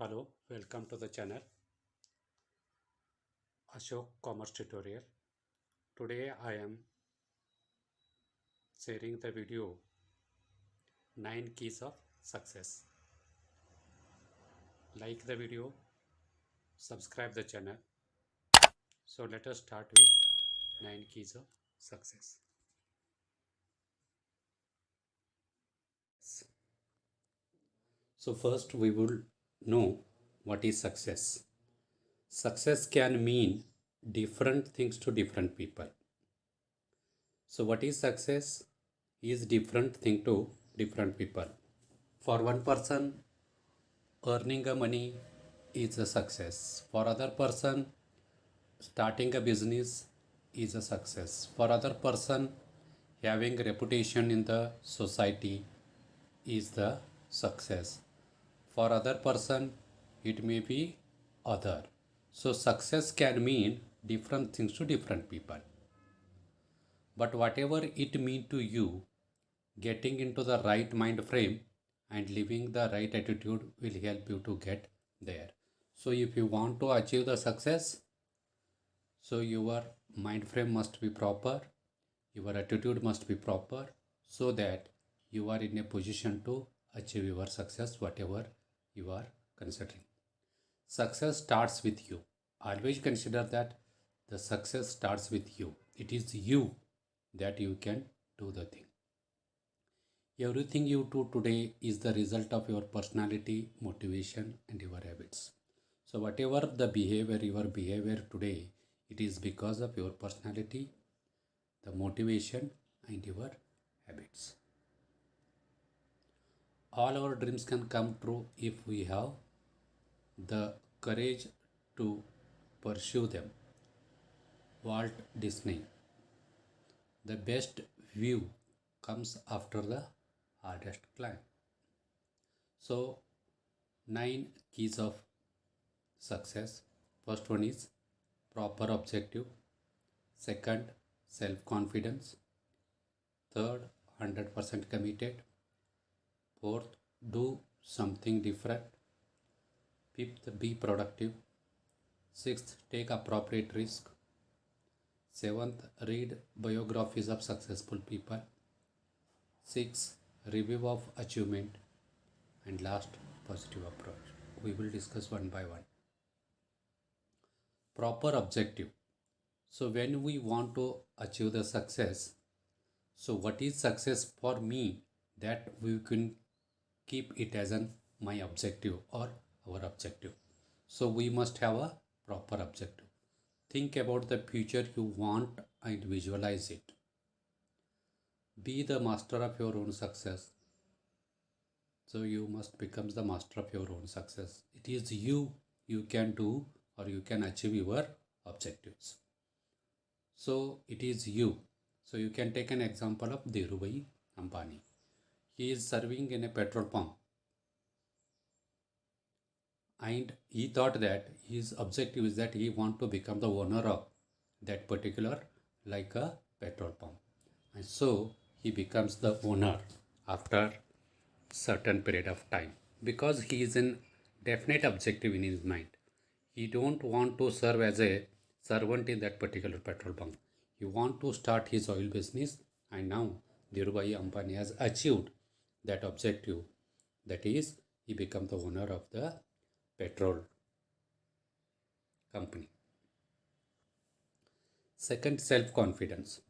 Hello, welcome to the channel Ashok Commerce Tutorial. Today I am sharing the video 9 keys of success. Like the video, subscribe the channel. So let us start with 9 keys of success. So first we will know what is success. Success can mean different things to different people. So what is success is different thing to different people. For one person, earning a money is a success. For other person, starting a business is a success. For other person, having reputation in the society is the success. For other person, it may be other. So success can mean different things to different people. But whatever it means to you, getting into the right mind frame and living the right attitude will help you to get there. So if you want to achieve the success, so your mind frame must be proper, your attitude must be proper, so that you are in a position to achieve your success, whatever you are considering. Success starts with you. Always consider that the success starts with you. It is you that you can do the thing. Everything you do today is the result of your personality, motivation, and your habits. So, whatever the behavior, your behavior today, it is because of your personality, the motivation, and your habits. All our dreams can come true if we have the courage to pursue them. Walt Disney. The best view comes after the hardest climb. So, 9 keys of success. First one is proper objective. Second, self confidence. Third, 100% committed. Fourth, do something different. Fifth, be productive. Sixth, take appropriate risk. Seventh, read biographies of successful people. Six, review of achievement. And last, positive approach. We will discuss one by one. Proper objective. So when we want to achieve the success, so what is success for me, that we can keep it as an my objective or our objective. So we must have a proper objective. Think about the future you want and visualize it. Be the master of your own success. So you must become the master of your own success. It is you can do or you can achieve your objectives. So it is you. So you can take an example of Dhirubhai Ambani. He is serving in a petrol pump and he thought that his objective is that he want to become the owner of that particular like a petrol pump, and so he becomes the owner after certain period of time, because he is in definite objective in his mind. He don't want to serve as a servant in that particular petrol pump. He want to start his oil business, and now Dhirubhai Ambani has achieved that objective. That is, he become the owner of the petrol company. Second, self-confidence.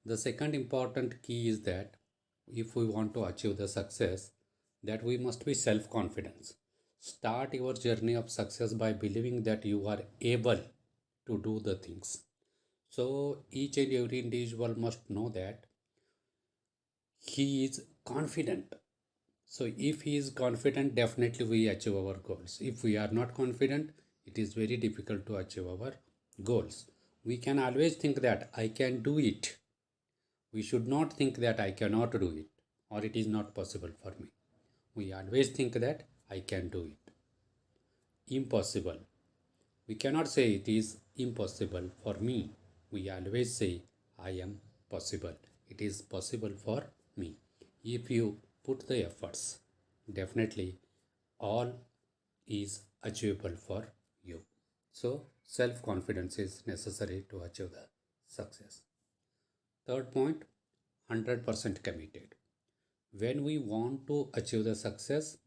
The second important key is that if we want to achieve the success, that we must be self-confidence. Start your journey of success by believing that you are able to do the things. So each and every individual must know that he is confident. So if he is confident, definitely we achieve our goals. If we are not confident, it is very difficult to achieve our goals. We can always think that I can do it. We should not think that I cannot do it or it is not possible for me. We always think that I can do it. Impossible. We cannot say it is impossible for me. We always say I am possible. It is possible for me. If you put the efforts, definitely all is achievable for you. So, self confidence is necessary to achieve the success. Third point, 100% committed. When we want to achieve the success,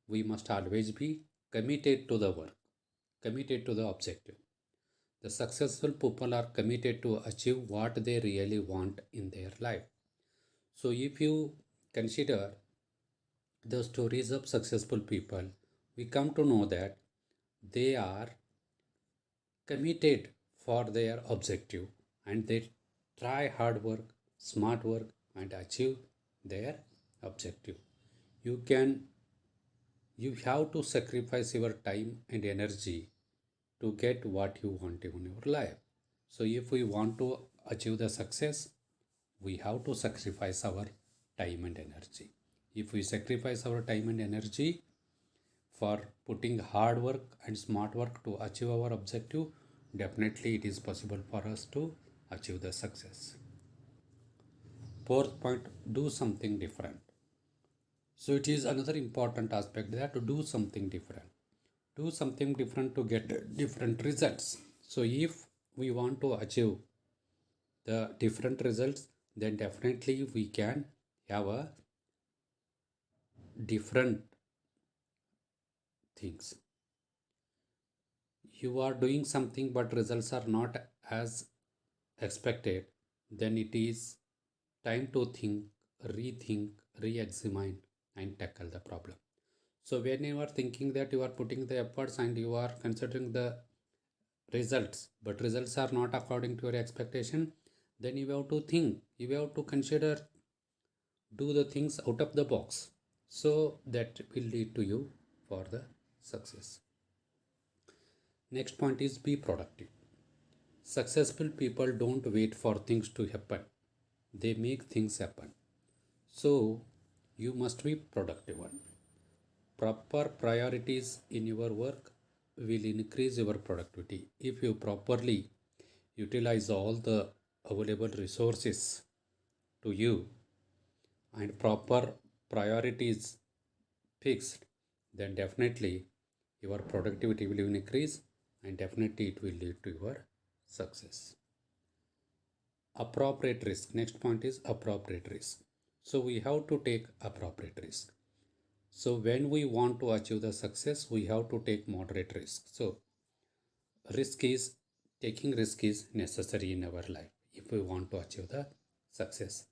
we must always be committed to the work, committed to the objective. The successful people are committed to achieve what they really want in their life. So, if you consider the stories of successful people, we come to know that they are committed for their objective and they try hard work, smart work, and achieve their objective. You can you have to sacrifice your time and energy to get what you want in your life. So if we want to achieve the success, we have to sacrifice our time and energy. If we sacrifice our time and energy for putting hard work and smart work to achieve our objective, definitely it is possible for us to achieve the success. Fourth point, do something different. So it is another important aspect that to do something different. Do something different to get different results. So if we want to achieve the different results, then definitely we can have a different things. You are doing something but results are not as expected, then it is time to think, rethink, re-examine and tackle the problem. So when you are thinking that you are putting the efforts and you are considering the results, but results are not according to your expectation, then you have to think, you have to consider, do the things out of the box. So that will lead to you for the success. Next point is be productive. Successful people don't wait for things to happen. They make things happen. So you must be productive one. Proper priorities in your work will increase your productivity. If you properly utilize all the available resources to you and proper priorities fixed, then definitely your productivity will increase and definitely it will lead to your success. Appropriate risk. Next point is appropriate risk. So we have to take appropriate risk. So when we want to achieve the success, we have to take moderate risk. So taking risk is necessary in our life if we want to achieve the success.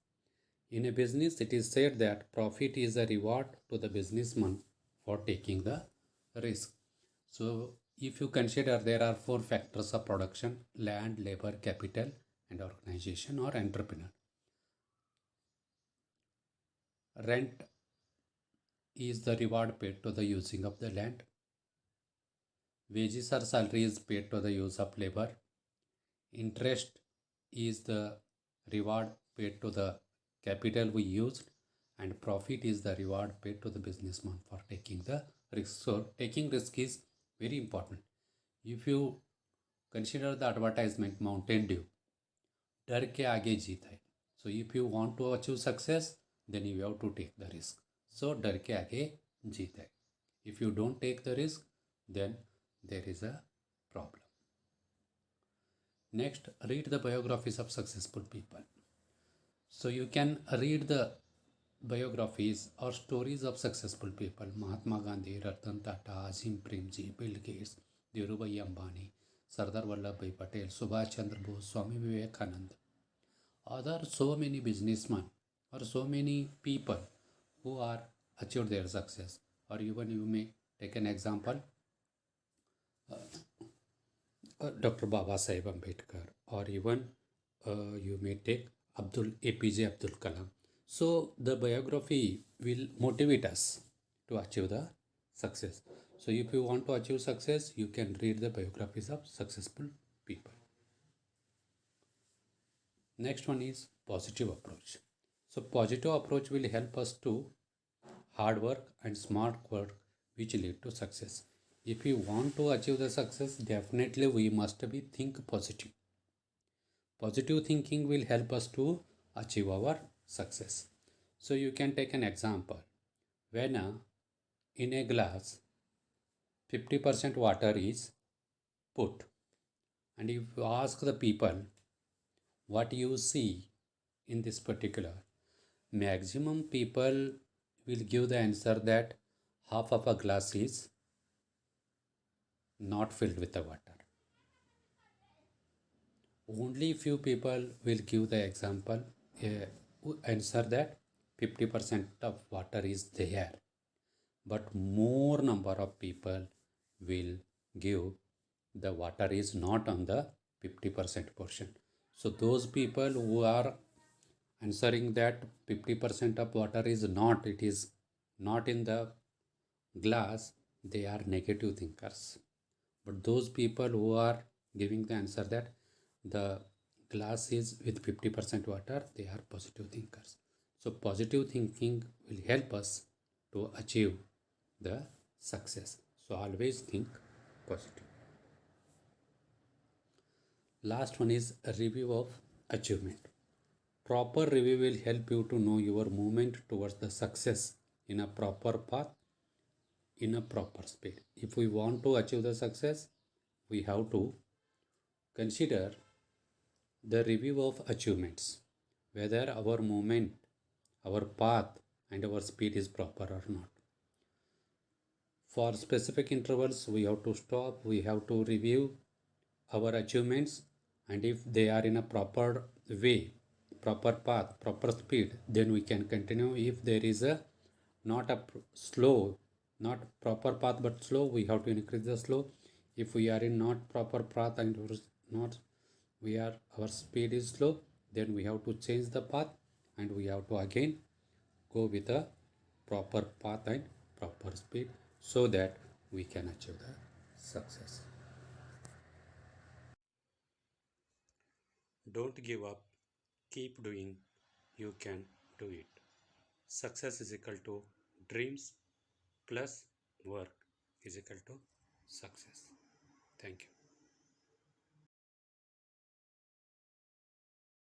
In a business, it is said that profit is a reward to the businessman for taking the risk. So if you consider there are four factors of production: land, labor, capital, and organization or entrepreneur. Rent is the reward paid to the using of the land. Wages or salary is paid to the use of labor. Interest is the reward paid to the capital we used, and profit is the reward paid to the businessman for taking the risk. So taking risk is very important. If you consider the advertisement Mountain Dew, डर के आगे जीत है. So if you want to achieve success, then you have to take the risk. So डर के आगे जीत है. If you don't take the risk, then there is a problem. Next, read the biographies of successful people. So you can read the biographies or stories of successful people: Mahatma Gandhi, Ratan Tata, Azim Premji, Bill Gates, Dhirubhai Ambani, Sardar Vallabhbhai Patel, Subhash Chandra Bose, Swami Vivekananda. Other so many businessmen or so many people who are achieved their success. Or even you may take an example, Dr. Baba Sahib Ambedkar, or even you may take APJ Abdul Kalam. So the biography will motivate us to achieve the success. So if you want to achieve success, you can read the biographies of successful people. Next one is positive approach. So positive approach will help us to hard work and smart work which lead to success. If we want to achieve the success, definitely we must be think positive. Positive thinking will help us to achieve our success. So you can take an example. When in a glass 50% water is put. And if you ask the people what you see in this particular, maximum people will give the answer that half of a glass is not filled with the water. Only few people will give the example, answer that 50% of water is there, but more number of people will give the water is not on the 50% portion. So those people who are answering that 50% of water is not, it is not in the glass, they are negative thinkers. But those people who are giving the answer that the glass is with 50% water, they are positive thinkers. So positive thinking will help us to achieve the success. So always think positive. Last one is a review of achievement. Proper review will help you to know your movement towards the success in a proper path, in a proper speed. If we want to achieve the success, we have to consider the review of achievements, whether our movement, our path, and our speed is proper or not. For specific intervals, we have to stop, we have to review our achievements, and if they are in a proper way, proper path, proper speed, then we can continue. If there is a not a slow, not proper path but slow, we have to increase the slow. If we are in not proper path and not we are our speed is slow, then we have to change the path and we have to again go with a proper path and proper speed so that we can achieve the success. Don't give up, keep doing, you can do it. Success is equal to dreams plus work is equal to success. Thank you.